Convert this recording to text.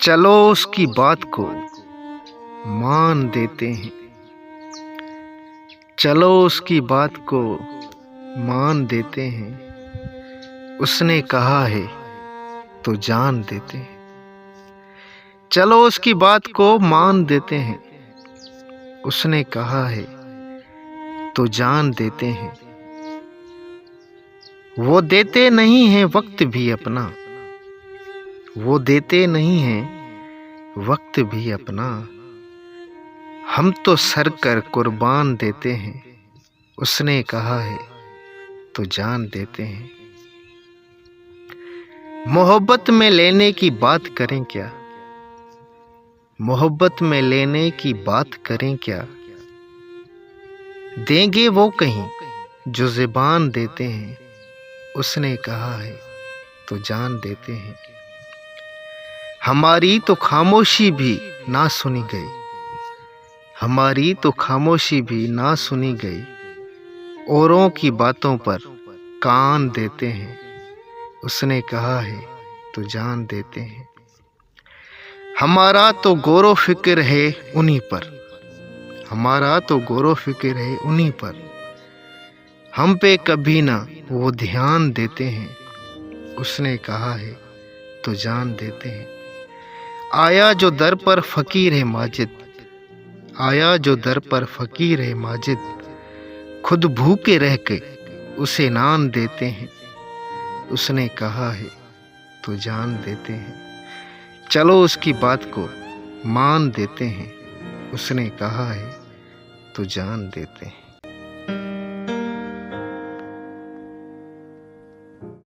चलो उसकी बात को मान देते हैं। चलो उसकी बात को मान देते हैं। उसने कहा है तो जान देते हैं। चलो उसकी बात को मान देते हैं। उसने कहा है तो जान देते हैं। वो देते नहीं हैं वक्त भी अपना। वो देते नहीं हैं वक्त भी अपना। हम तो सर कर कुर्बान देते हैं। उसने कहा है तो जान देते हैं। मोहब्बत में लेने की बात करें क्या। मोहब्बत में लेने की बात करें क्या। देंगे वो कहीं जो ज़ुबान देते हैं। उसने कहा है तो जान देते हैं। हमारी तो खामोशी भी ना सुनी गई। हमारी तो खामोशी भी ना सुनी गई। औरों की बातों पर कान देते हैं। उसने कहा है तो जान देते हैं। हमारा तो गौर फिक्र है उन्हीं पर। हमारा तो गौर फिक्र है उन्हीं पर। हम पे कभी ना वो ध्यान देते हैं। उसने कहा है तो जान देते हैं। आया जो दर पर फकीर है माजिद। आया जो दर पर फकीर है माजिद। खुद भूखे रह के उसे नान देते हैं। उसने कहा है तो जान देते हैं। चलो उसकी बात को मान देते हैं। उसने कहा है तो जान देते हैं।